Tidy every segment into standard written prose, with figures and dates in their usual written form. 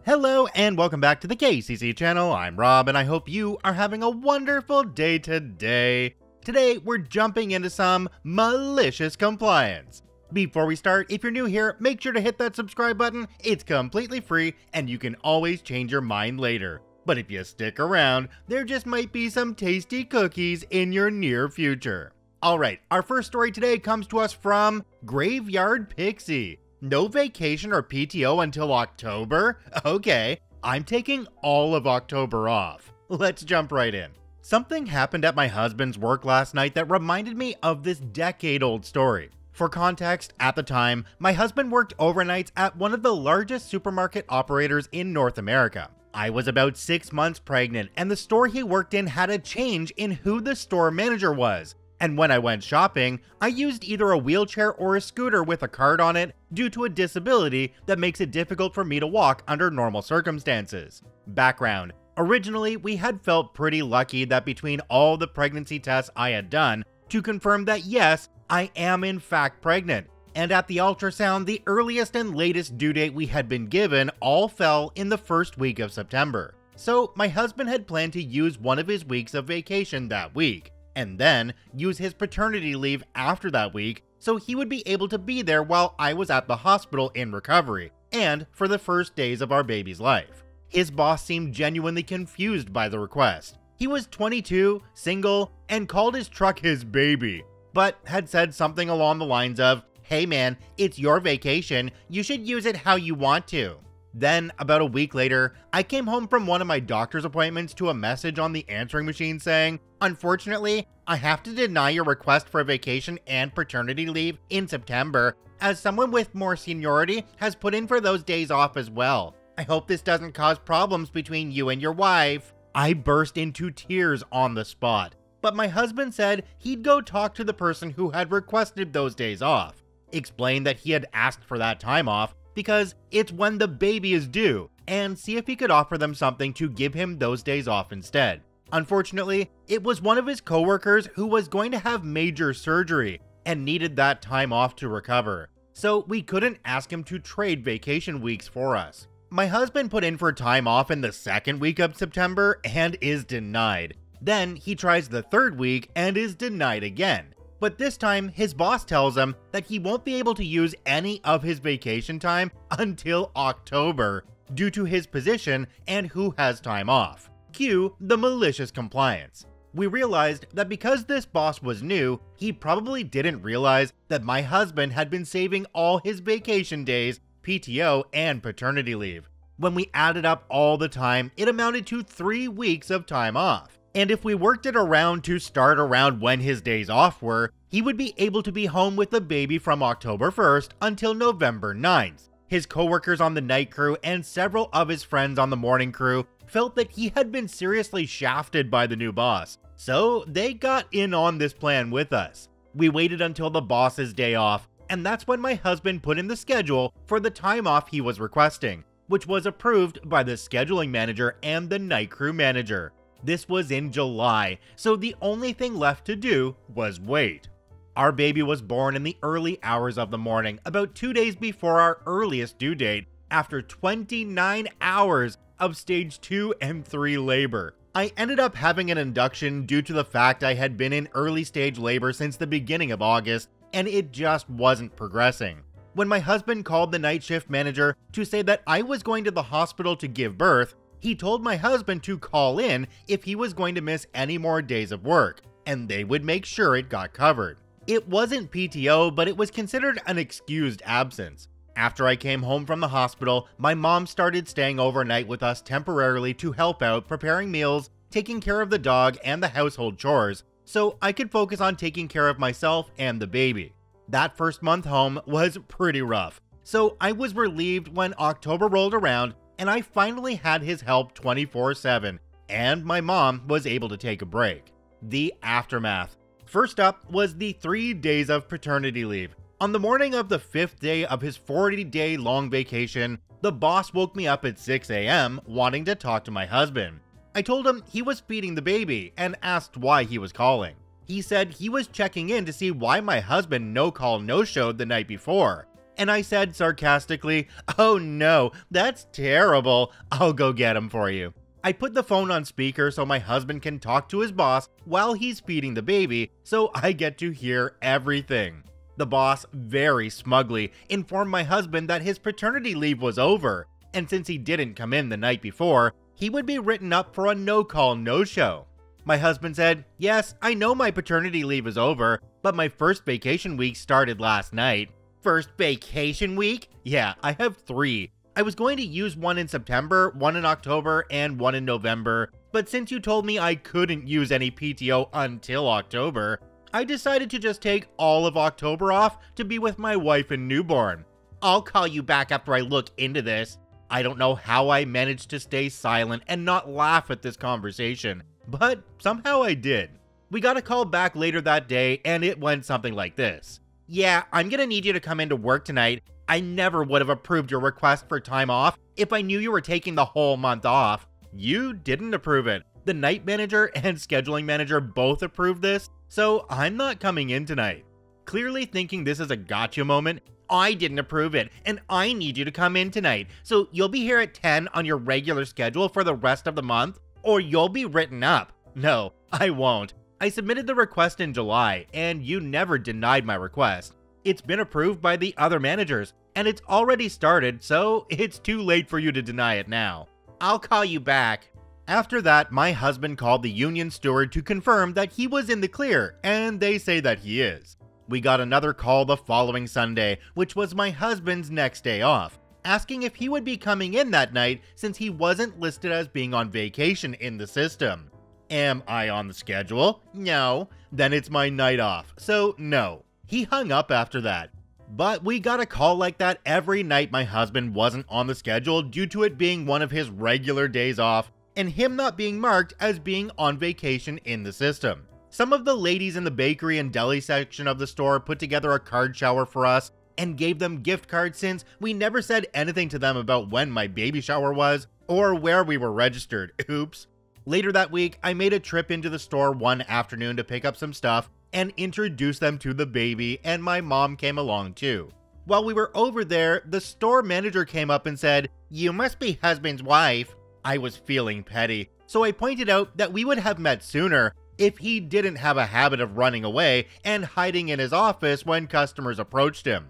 Hello and welcome back to the KCC channel. I'm Rob and I hope you are having a wonderful day today. Today we're jumping into some malicious compliance. Before we start, if you're new here, make sure to hit that subscribe button. It's completely free and you can always change your mind later. But if you stick around, there just might be some tasty cookies in your near future. Alright, our first story today comes to us from Graveyard Pixie. No vacation or PTO until October? Okay, I'm taking all of October off. Let's jump right in. Something happened at my husband's work last night that reminded me of this decade-old story. For context, at the time, my husband worked overnights at one of the largest supermarket operators in North America. I was about 6 months pregnant, and the store he worked in had a change in who the store manager was. And when I went shopping, I used either a wheelchair or a scooter with a card on it due to a disability that makes it difficult for me to walk under normal circumstances. Background: originally, we had felt pretty lucky that between all the pregnancy tests I had done to confirm that yes, I am in fact pregnant. And at the ultrasound, the earliest and latest due date we had been given all fell in the first week of September. So my husband had planned to use one of his weeks of vacation that week, and then use his paternity leave after that week so he would be able to be there while I was at the hospital in recovery, and for the first days of our baby's life. His boss seemed genuinely confused by the request. He was 22, single, and called his truck his baby, but had said something along the lines of, "Hey man, it's your vacation, you should use it how you want to." Then, about a week later, I came home from one of my doctor's appointments to a message on the answering machine saying, "Unfortunately, I have to deny your request for a vacation and paternity leave in September, as someone with more seniority has put in for those days off as well. I hope this doesn't cause problems between you and your wife." I burst into tears on the spot, but my husband said he'd go talk to the person who had requested those days off, explained that he had asked for that time off because it's when the baby is due, and see if he could offer them something to give him those days off instead. Unfortunately, it was one of his coworkers who was going to have major surgery and needed that time off to recover, so we couldn't ask him to trade vacation weeks for us. My husband put in for time off in the second week of September and is denied. Then he tries the third week and is denied again. But this time, his boss tells him that he won't be able to use any of his vacation time until October due to his position and who has time off. Cue the malicious compliance. We realized that because this boss was new, he probably didn't realize that my husband had been saving all his vacation days, PTO, and paternity leave. When we added up all the time, it amounted to 3 weeks of time off. And if we worked it around to start around when his days off were, he would be able to be home with the baby from October 1st until November 9th. His coworkers on the night crew and several of his friends on the morning crew felt that he had been seriously shafted by the new boss, so they got in on this plan with us. We waited until the boss's day off, and that's when my husband put in the schedule for the time off he was requesting, which was approved by the scheduling manager and the night crew manager. This was in July, so the only thing left to do was wait. Our baby was born in the early hours of the morning, about 2 days before our earliest due date, after 29 hours of stage 2 and 3 labor. I ended up having an induction due to the fact I had been in early stage labor since the beginning of August, and it just wasn't progressing. When my husband called the night shift manager to say that I was going to the hospital to give birth, he told my husband to call in if he was going to miss any more days of work, and they would make sure it got covered. It wasn't PTO, but it was considered an excused absence. After I came home from the hospital, my mom started staying overnight with us temporarily to help out preparing meals, taking care of the dog and the household chores, so I could focus on taking care of myself and the baby. That first month home was pretty rough, so I was relieved when October rolled around and I finally had his help 24/7, and my mom was able to take a break. The aftermath. First up was the 3 days of paternity leave. On the morning of the 5th day of his 40-day long vacation, the boss woke me up at 6 a.m. wanting to talk to my husband. I told him he was feeding the baby and asked why he was calling. He said he was checking in to see why my husband no-call no-showed the night before, And I said sarcastically, "Oh no, that's terrible. I'll go get him for you." I put the phone on speaker so my husband can talk to his boss while he's feeding the baby, so I get to hear everything. The boss very smugly informed my husband that his paternity leave was over, and since he didn't come in the night before, he would be written up for a no-call, no-show. My husband said, "Yes, I know my paternity leave is over, but my first vacation week started last night." First vacation week? Yeah, I have 3. I was going to use one in September, one in October, and one in November, but since you told me I couldn't use any PTO until October, I decided to just take all of October off to be with my wife and newborn. I'll call you back after I look into this. I don't know how I managed to stay silent and not laugh at this conversation, but somehow I did. We got a call back later that day, and it went something like this. "Yeah, I'm gonna need you to come into work tonight. I never would have approved your request for time off if I knew you were taking the whole month off." You didn't approve it. The night manager and scheduling manager both approved this, so I'm not coming in tonight. Clearly thinking this is a gotcha moment, "I didn't approve it, and I need you to come in tonight, so you'll be here at 10 on your regular schedule for the rest of the month, or you'll be written up." No, I won't. I submitted the request in July, and you never denied my request. It's been approved by the other managers, and it's already started, so it's too late for you to deny it now. I'll call you back. After that, my husband called the union steward to confirm that he was in the clear, and they say that he is. We got another call the following Sunday, which was my husband's next day off, asking if he would be coming in that night since he wasn't listed as being on vacation in the system. Am I on the schedule? No. Then it's my night off, so no. He hung up after that. But we got a call like that every night my husband wasn't on the schedule due to it being one of his regular days off and him not being marked as being on vacation in the system. Some of the ladies in the bakery and deli section of the store put together a card shower for us and gave them gift cards since we never said anything to them about when my baby shower was or where we were registered. Oops. Later that week, I made a trip into the store one afternoon to pick up some stuff and introduce them to the baby, and my mom came along too. While we were over there, the store manager came up and said, "You must be husband's wife." I was feeling petty, so I pointed out that we would have met sooner if he didn't have a habit of running away and hiding in his office when customers approached him.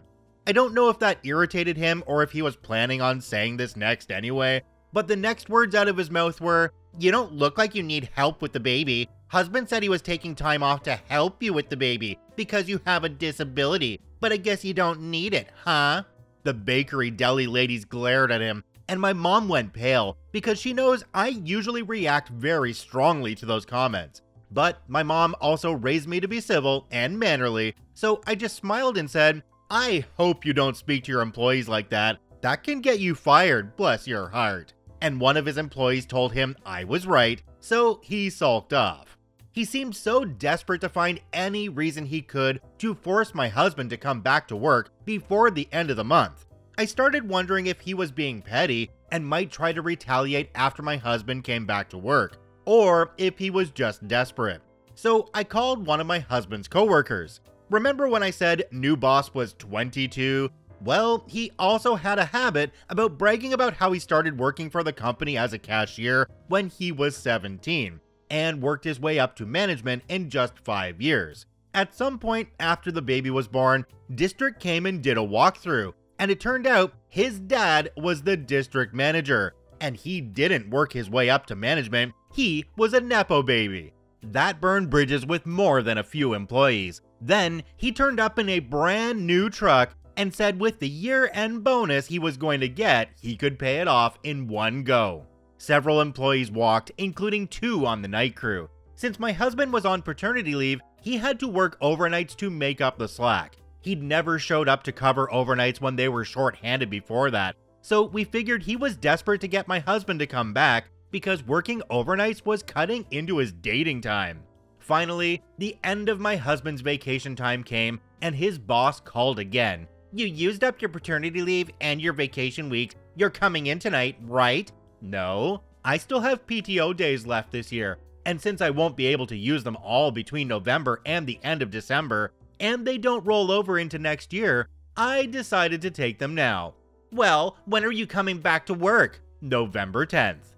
I don't know if that irritated him or if he was planning on saying this next anyway, but the next words out of his mouth were, "You don't look like you need help with the baby. Husband said he was taking time off to help you with the baby because you have a disability, but I guess you don't need it, huh?" The bakery deli ladies glared at him, and my mom went pale because she knows I usually react very strongly to those comments. But my mom also raised me to be civil and mannerly, so I just smiled and said, "I hope you don't speak to your employees like that. That can get you fired, bless your heart." And one of his employees told him I was right, so he sulked off. He seemed so desperate to find any reason he could to force my husband to come back to work before the end of the month. I started wondering if he was being petty and might try to retaliate after my husband came back to work, or if he was just desperate. So I called one of my husband's coworkers. Remember when I said new boss was 22? Well, he also had a habit about bragging about how he started working for the company as a cashier when he was 17, and worked his way up to management in just 5 years. At some point after the baby was born, district came and did a walkthrough, and it turned out his dad was the district manager, and he didn't work his way up to management, he was a Nepo baby. That burned bridges with more than a few employees. Then he turned up in a brand new truck and said with the year-end bonus he was going to get, he could pay it off in one go. Several employees walked, including 2 on the night crew. Since my husband was on paternity leave, he had to work overnights to make up the slack. He'd never showed up to cover overnights when they were short-handed before that, so we figured he was desperate to get my husband to come back because working overnights was cutting into his dating time. Finally, the end of my husband's vacation time came, and his boss called again. "You used up your paternity leave and your vacation weeks. You're coming in tonight, right?" No, I still have PTO days left this year, and since I won't be able to use them all between November and the end of December, and they don't roll over into next year, I decided to take them now. Well, when are you coming back to work? November 10th.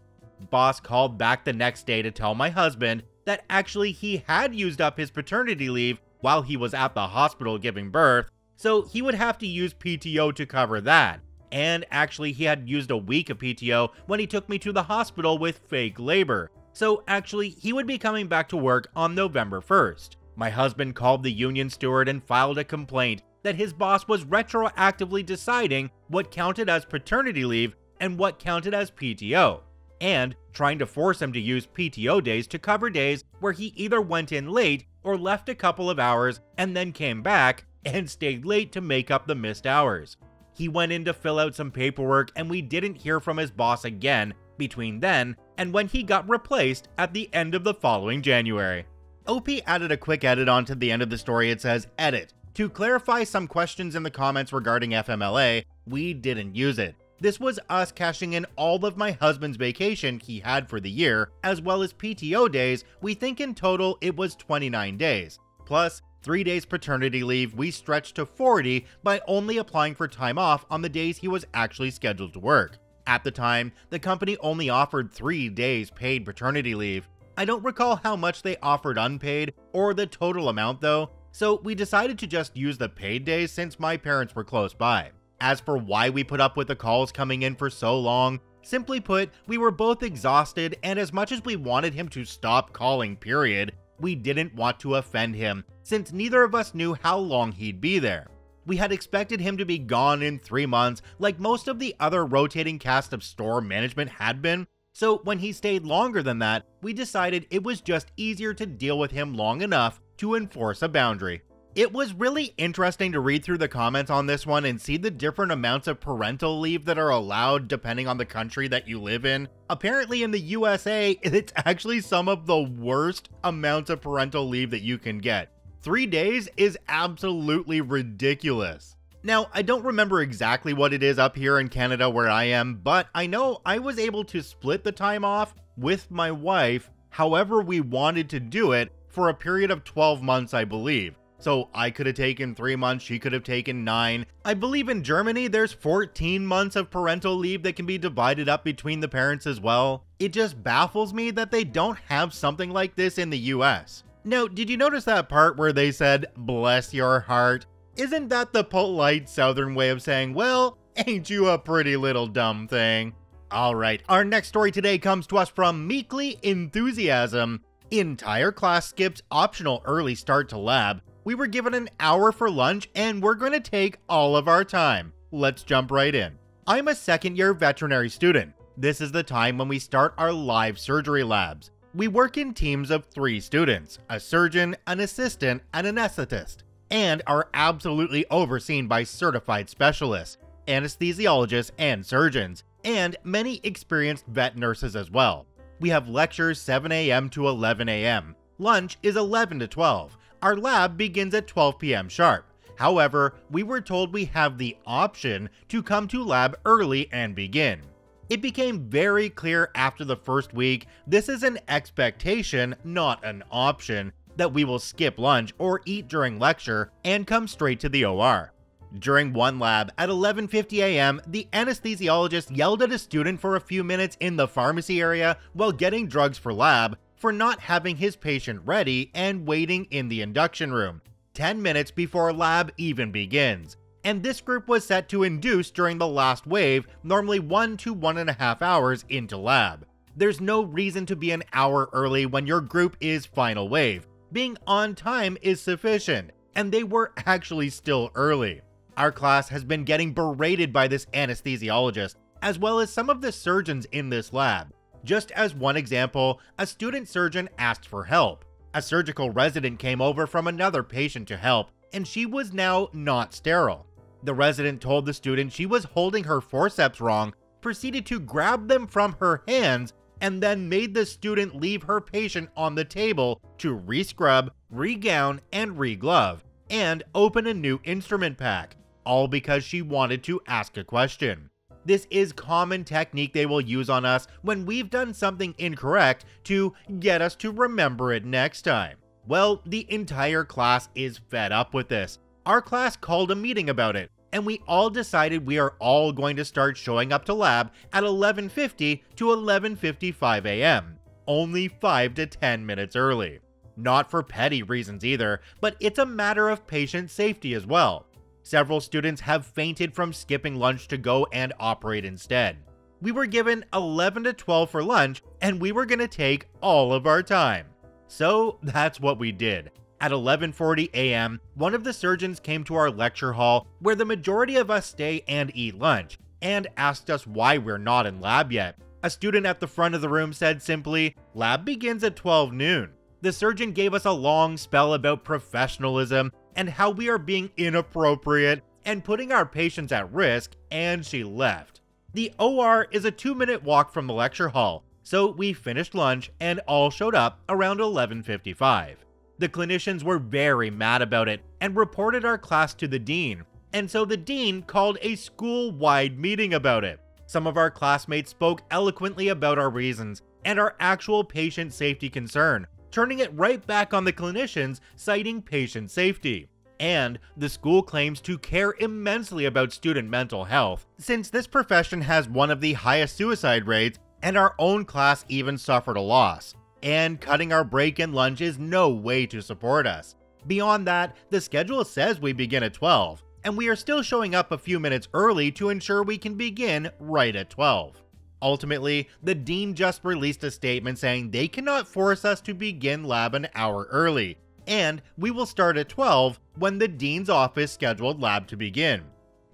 Boss called back the next day to tell my husband that actually he had used up his paternity leave while he was at the hospital giving birth, so he would have to use PTO to cover that. And actually he had used a week of PTO when he took me to the hospital with fake labor. So actually he would be coming back to work on November 1st. My husband called the union steward and filed a complaint that his boss was retroactively deciding what counted as paternity leave and what counted as PTO, and trying to force him to use PTO days to cover days where he either went in late or left a couple of hours and then came back and stayed late to make up the missed hours. He went in to fill out some paperwork and we didn't hear from his boss again between then and when he got replaced at the end of the following January. OP added a quick edit onto the end of the story. It says, edit. To clarify some questions in the comments regarding FMLA, we didn't use it. This was us cashing in all of my husband's vacation he had for the year, as well as PTO days. We think in total it was 29 days. Plus, 3 days paternity leave we stretched to 40 by only applying for time off on the days he was actually scheduled to work. At the time, the company only offered 3 days paid paternity leave. I don't recall how much they offered unpaid or the total amount though, so we decided to just use the paid days since my parents were close by. As for why we put up with the calls coming in for so long, simply put, we were both exhausted, and as much as we wanted him to stop calling period, we didn't want to offend him since neither of us knew how long he'd be there. We had expected him to be gone in 3 months like most of the other rotating cast of store management had been, so when he stayed longer than that, we decided it was just easier to deal with him long enough to enforce a boundary. It was really interesting to read through the comments on this one and see the different amounts of parental leave that are allowed depending on the country that you live in. Apparently in the USA, it's actually some of the worst amounts of parental leave that you can get. 3 days is absolutely ridiculous. Now, I don't remember exactly what it is up here in Canada where I am, but I know I was able to split the time off with my wife however we wanted to do it for a period of 12 months, I believe. So I could have taken 3 months, she could have taken 9. I believe in Germany there's 14 months of parental leave that can be divided up between the parents as well. It just baffles me that they don't have something like this in the US. Now, did you notice that part where they said, bless your heart? Isn't that the polite southern way of saying, well, ain't you a pretty little dumb thing? Alright, our next story today comes to us from Meekly Enthusiasm. Entire class skipped optional early start to lab. We were given an hour for lunch and we're going to take all of our time. Let's jump right in. I'm a second-year veterinary student. This is the time when we start our live surgery labs. We work in teams of 3 students, a surgeon, an assistant, and an anesthetist, and are absolutely overseen by certified specialists, anesthesiologists, and surgeons, and many experienced vet nurses as well. We have lectures 7 a.m. to 11 a.m. Lunch is 11 to 12. Our lab begins at 12 p.m. sharp. However, we were told we have the option to come to lab early and begin. It became very clear after the first week this is an expectation, not an option, that we will skip lunch or eat during lecture and come straight to the OR. During one lab at 11:50 a.m., the anesthesiologist yelled at a student for a few minutes in the pharmacy area while getting drugs for lab for not having his patient ready and waiting in the induction room, 10 minutes before lab even begins. And this group was set to induce during the last wave, normally 1 to 1.5 hours into lab. There's no reason to be an hour early when your group is final wave. Being on time is sufficient, and they were actually still early. Our class has been getting berated by this anesthesiologist, as well as some of the surgeons in this lab. Just as one example, a student surgeon asked for help. A surgical resident came over from another patient to help, and she was now not sterile. The resident told the student she was holding her forceps wrong, proceeded to grab them from her hands, and then made the student leave her patient on the table to re-scrub, re-gown, and re-glove, and open a new instrument pack, all because she wanted to ask a question. This is common technique they will use on us when we've done something incorrect to get us to remember it next time. Well, the entire class is fed up with this. Our class called a meeting about it, and we all decided we are all going to start showing up to lab at 11:50 to 11:55 a.m., only 5 to 10 minutes early. Not for petty reasons either, but it's a matter of patient safety as well. Several students have fainted from skipping lunch to go and operate instead. We were given 11 to 12 for lunch, and we were going to take all of our time. So that's what we did. At 11:40 a.m., one of the surgeons came to our lecture hall where the majority of us stay and eat lunch, and asked us why we're not in lab yet. A student at the front of the room said simply, "Lab begins at 12 noon. The surgeon gave us a long spell about professionalism and how we are being inappropriate and putting our patients at risk, and she left. The OR is a 2-minute walk from the lecture hall, so we finished lunch and all showed up around 11:55. The clinicians were very mad about it and reported our class to the dean, and so the dean called a school-wide meeting about it. Some of our classmates spoke eloquently about our reasons and our actual patient safety concern, turning it right back on the clinicians, citing patient safety. And the school claims to care immensely about student mental health, since this profession has one of the highest suicide rates, and our own class even suffered a loss. And cutting our break and lunch is no way to support us. Beyond that, the schedule says we begin at 12, and we are still showing up a few minutes early to ensure we can begin right at 12. Ultimately, the dean just released a statement saying they cannot force us to begin lab an hour early, and we will start at 12 when the dean's office scheduled lab to begin.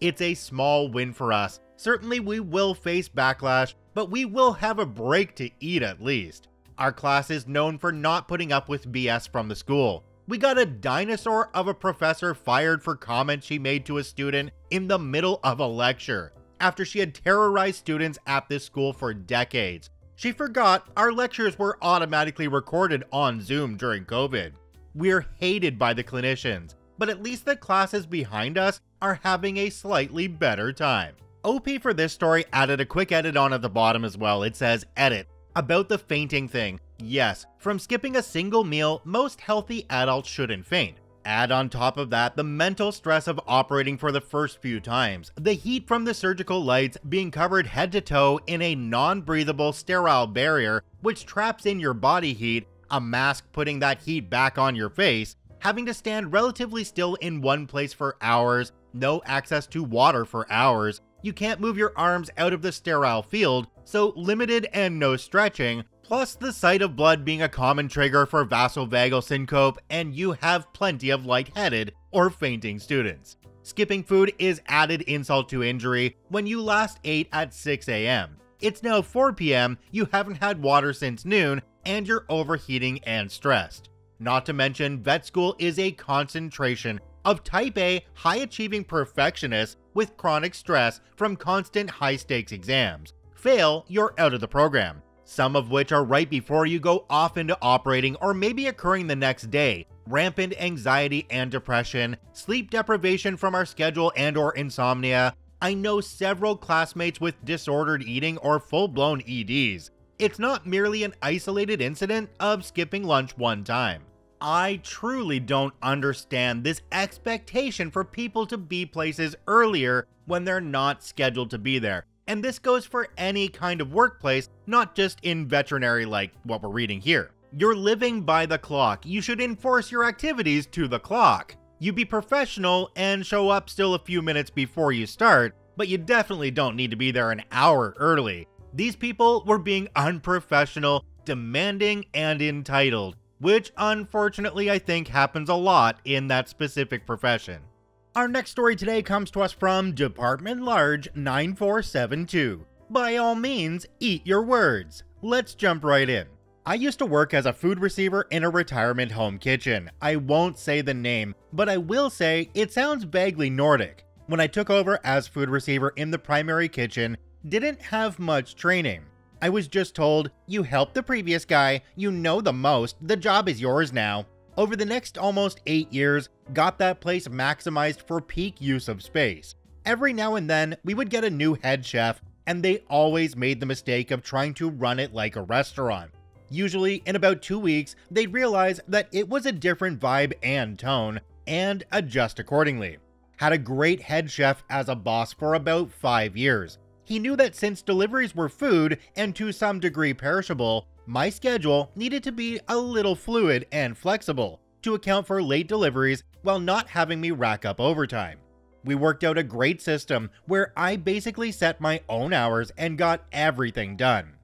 It's a small win for us. Certainly we will face backlash, but we will have a break to eat at least. Our class is known for not putting up with BS from the school. We got a dinosaur of a professor fired for comments she made to a student in the middle of a lecture, after she had terrorized students at this school for decades. She forgot our lectures were automatically recorded on Zoom during COVID. We're hated by the clinicians, but at least the classes behind us are having a slightly better time. OP for this story added a quick edit on at the bottom as well. It says, edit. About the fainting thing, yes, from skipping a single meal, most healthy adults shouldn't faint. Add on top of that the mental stress of operating for the first few times, the heat from the surgical lights, being covered head to toe in a non-breathable sterile barrier which traps in your body heat, a mask putting that heat back on your face, having to stand relatively still in one place for hours, no access to water for hours, you can't move your arms out of the sterile field, so limited and no stretching, plus the sight of blood being a common trigger for vasovagal syncope, and you have plenty of lightheaded or fainting students. Skipping food is added insult to injury when you last ate at 6 a.m. It's now 4 p.m., you haven't had water since noon, and you're overheating and stressed. Not to mention, vet school is a concentration of type A, high-achieving perfectionists with chronic stress from constant high-stakes exams. Fail, you're out of the program, some of which are right before you go off into operating or maybe occurring the next day. Rampant anxiety and depression, sleep deprivation from our schedule and/or insomnia. I know several classmates with disordered eating or full-blown EDs. It's not merely an isolated incident of skipping lunch one time. I truly don't understand this expectation for people to be places earlier when they're not scheduled to be there. And this goes for any kind of workplace, not just in veterinary like what we're reading here. You're living by the clock. You should enforce your activities to the clock. You be professional and show up still a few minutes before you start, but you definitely don't need to be there an hour early. These people were being unprofessional, demanding, and entitled, which unfortunately I think happens a lot in that specific profession. Our next story today comes to us from Department Large 9472. By all means, eat your words. Let's jump right in. I used to work as a food receiver in a retirement home kitchen. I won't say the name, but I will say it sounds vaguely Nordic. When I took over as food receiver in the primary kitchen, didn't have much training. I was just told, you helped the previous guy, you know the most, the job is yours now. Over the next almost 8 years, got that place maximized for peak use of space. Every now and then, we would get a new head chef, and they always made the mistake of trying to run it like a restaurant. Usually, in about 2 weeks, they'd realize that it was a different vibe and tone, and adjust accordingly. Had a great head chef as a boss for about 5 years. He knew that since deliveries were food and to some degree perishable, my schedule needed to be a little fluid and flexible to account for late deliveries while not having me rack up overtime. We worked out a great system where I basically set my own hours and got everything done.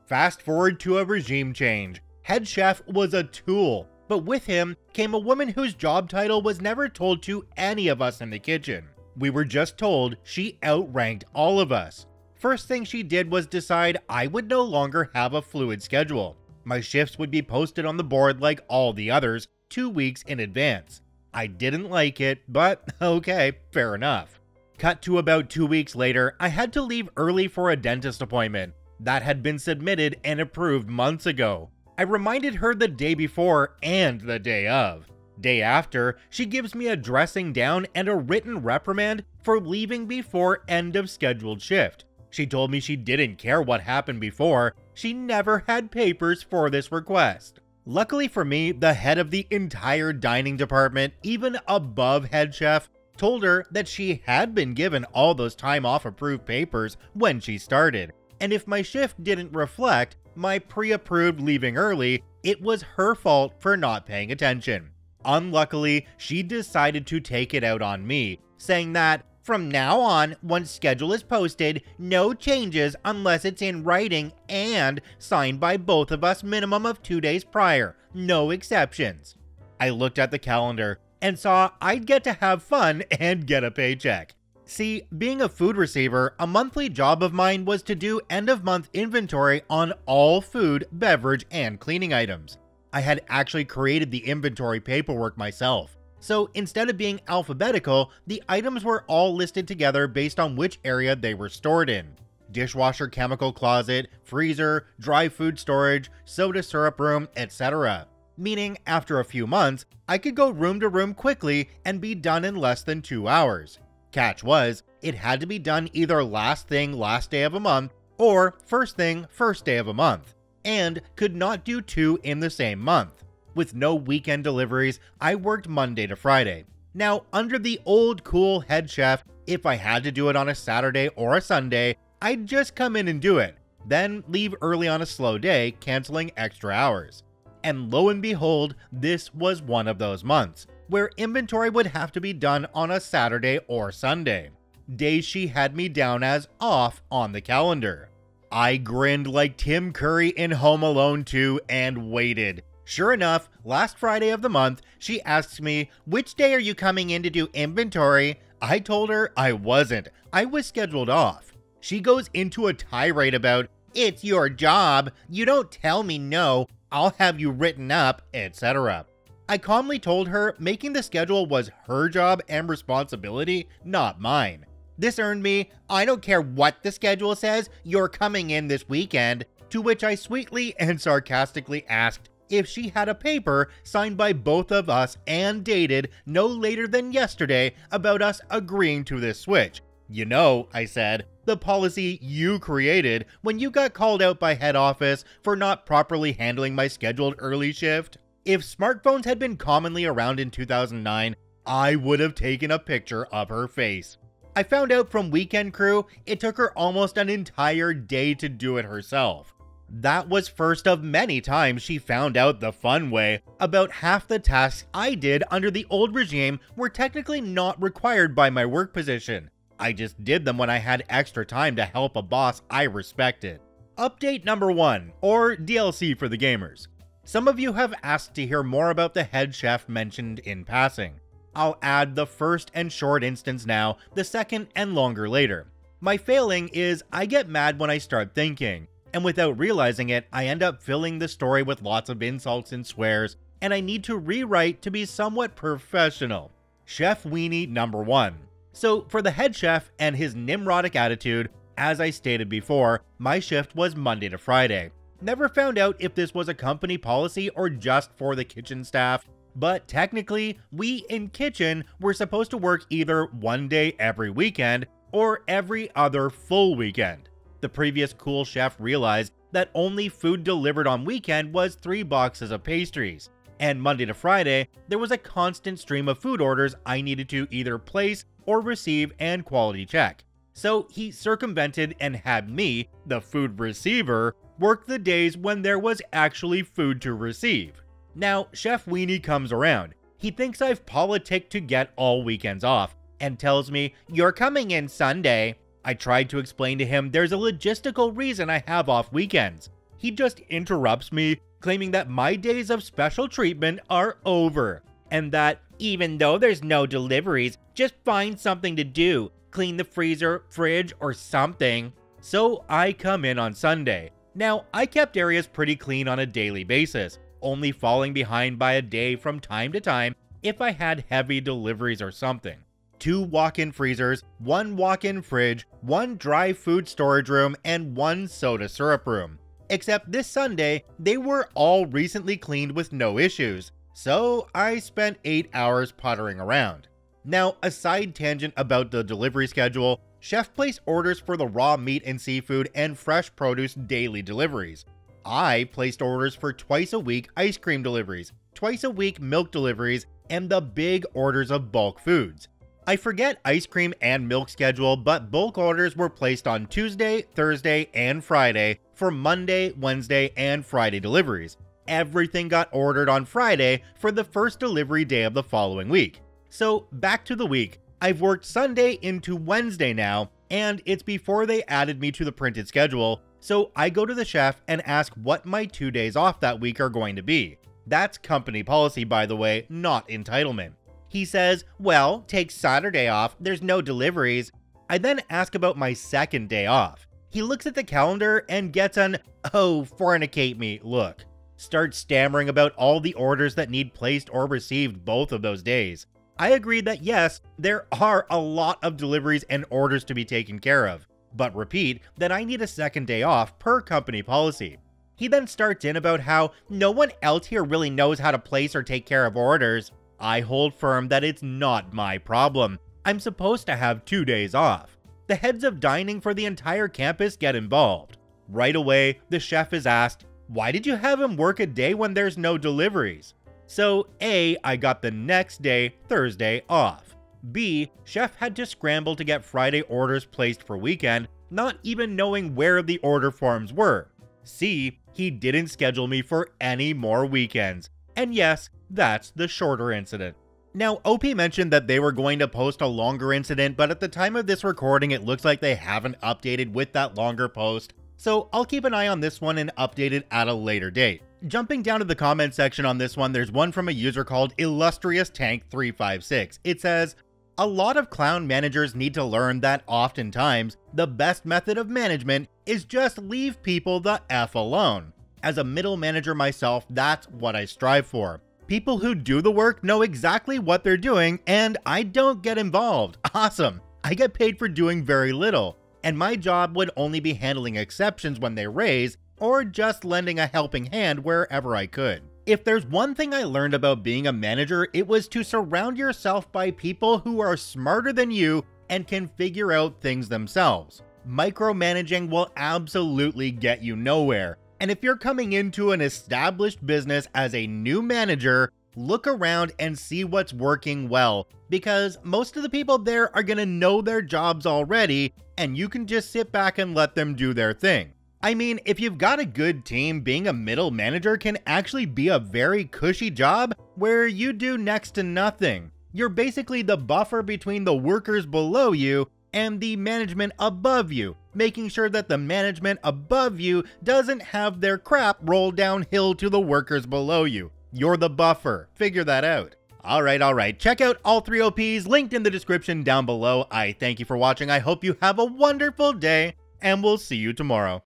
Fast forward to a regime change. Head chef was a tool, but with him came a woman whose job title was never told to any of us in the kitchen. We were just told she outranked all of us. First thing she did was decide I would no longer have a fluid schedule. My shifts would be posted on the board like all the others 2 weeks in advance. I didn't like it, but okay, fair enough. Cut to about 2 weeks later, I had to leave early for a dentist appointment that had been submitted and approved months ago. I reminded her the day before and the day of. Day after, she gives me a dressing down and a written reprimand for leaving before end of scheduled shift. She told me she didn't care what happened before, she never had papers for this request. Luckily for me, the head of the entire dining department, even above head chef, told her that she had been given all those time off approved papers when she started, and if my shift didn't reflect my pre-approved leaving early, it was her fault for not paying attention. Unluckily, she decided to take it out on me, saying that from now on, once schedule is posted, no changes unless it's in writing and signed by both of us minimum of 2 days prior, no exceptions. I looked at the calendar and saw I'd get to have fun and get a paycheck. See, being a food receiver, a monthly job of mine was to do end-of-month inventory on all food, beverage, and cleaning items. I had actually created the inventory paperwork myself. So instead of being alphabetical, the items were all listed together based on which area they were stored in. Dishwasher, chemical closet, freezer, dry food storage, soda syrup room, etc. Meaning after a few months, I could go room to room quickly and be done in less than 2 hours. Catch was, it had to be done either last thing last day of a month or first thing first day of a month, and could not do 2 in the same month. With no weekend deliveries, I worked Monday to Friday. Now, under the old cool head chef, if I had to do it on a Saturday or a Sunday, I'd just come in and do it, then leave early on a slow day, canceling extra hours. And lo and behold, this was one of those months, where inventory would have to be done on a Saturday or Sunday, days she had me down as off on the calendar. I grinned like Tim Curry in Home Alone 2 and waited. Sure enough, last Friday of the month, she asks me, "Which day are you coming in to do inventory?" I told her I wasn't. I was scheduled off. She goes into a tirade about, "It's your job. You don't tell me no. I'll have you written up," etc. I calmly told her making the schedule was her job and responsibility, not mine. This earned me, "I don't care what the schedule says, you're coming in this weekend," to which I sweetly and sarcastically asked if she had a paper signed by both of us and dated no later than yesterday about us agreeing to this switch. "You know," I said, "the policy you created when you got called out by head office for not properly handling my scheduled early shift." If smartphones had been commonly around in 2009, I would have taken a picture of her face. I found out from Weekend Crew it took her almost an entire day to do it herself. That was first of many times she found out the fun way. About half the tasks I did under the old regime were technically not required by my work position. I just did them when I had extra time to help a boss I respected. Update number 1, or DLC for the gamers. Some of you have asked to hear more about the head chef mentioned in passing. I'll add the first and short instance now, the second and longer later. My failing is I get mad when I start thinking, and without realizing it, I end up filling the story with lots of insults and swears, and I need to rewrite to be somewhat professional. Chef Weenie number 1. So for the head chef and his nimrodic attitude, as I stated before, my shift was Monday to Friday. Never found out if this was a company policy or just for the kitchen staff, but technically, we in kitchen were supposed to work either one day every weekend or every other full weekend. The previous cool chef realized that only food delivered on weekend was 3 boxes of pastries, and Monday to Friday, there was a constant stream of food orders I needed to either place or receive and quality check. So he circumvented and had me, the food receiver, work the days when there was actually food to receive. Now, Chef Weenie comes around. He thinks I've politicked to get all weekends off and tells me, "You're coming in Sunday." I tried to explain to him there's a logistical reason I have off weekends. He just interrupts me, claiming that my days of special treatment are over, and that even though there's no deliveries, just find something to do, clean the freezer, fridge, or something. So I come in on Sunday. Now, I kept areas pretty clean on a daily basis, only falling behind by a day from time to time if I had heavy deliveries or something. 2 walk-in freezers, 1 walk-in fridge, 1 dry food storage room, and 1 soda syrup room. Except this Sunday, they were all recently cleaned with no issues, so I spent 8 hours puttering around. Now, a side tangent about the delivery schedule, Chef placed orders for the raw meat and seafood and fresh produce daily deliveries. I placed orders for twice a week ice cream deliveries, twice a week milk deliveries, and the big orders of bulk foods. I forget ice cream and milk schedule, but bulk orders were placed on Tuesday, Thursday, and Friday for Monday, Wednesday, and Friday deliveries. Everything got ordered on Friday for the first delivery day of the following week. So back to the week. I've worked Sunday into Wednesday now, and it's before they added me to the printed schedule, so I go to the chef and ask what my 2 days off that week are going to be. That's company policy, by the way, not entitlement. He says, "Well, take Saturday off, there's no deliveries." I then ask about my second day off. He looks at the calendar and gets an "oh, fornicate me" look. Starts stammering about all the orders that need placed or received both of those days. I agree that yes, there are a lot of deliveries and orders to be taken care of, but repeat that I need a second day off per company policy. He then starts in about how no one else here really knows how to place or take care of orders. I hold firm that it's not my problem. I'm supposed to have 2 days off. The heads of dining for the entire campus get involved. Right away, the chef is asked, "Why did you have him work a day when there's no deliveries?" So A, I got the next day, Thursday, off. B, chef had to scramble to get Friday orders placed for weekend, not even knowing where the order forms were. C, he didn't schedule me for any more weekends. And yes, that's the shorter incident. Now, OP mentioned that they were going to post a longer incident, but at the time of this recording, it looks like they haven't updated with that longer post. So I'll keep an eye on this one and update it at a later date. Jumping down to the comment section on this one, there's one from a user called Illustrious Tank 356. It says, "A lot of clown managers need to learn that oftentimes the best method of management is just leave people the F alone. As a middle manager myself, that's what I strive for. People who do the work know exactly what they're doing, and I don't get involved. Awesome. I get paid for doing very little, and my job would only be handling exceptions when they raise, or just lending a helping hand wherever I could. If there's one thing I learned about being a manager, it was to surround yourself by people who are smarter than you and can figure out things themselves. Micromanaging will absolutely get you nowhere. And if you're coming into an established business as a new manager, look around and see what's working well, because most of the people there are going to know their jobs already, and you can just sit back and let them do their thing. I mean, if you've got a good team, being a middle manager can actually be a very cushy job where you do next to nothing. You're basically the buffer between the workers below you and the management above you, making sure that the management above you doesn't have their crap roll downhill to the workers below you. You're the buffer. Figure that out. Alright. Check out all 3 OPs linked in the description down below. I thank you for watching. I hope you have a wonderful day, and we'll see you tomorrow.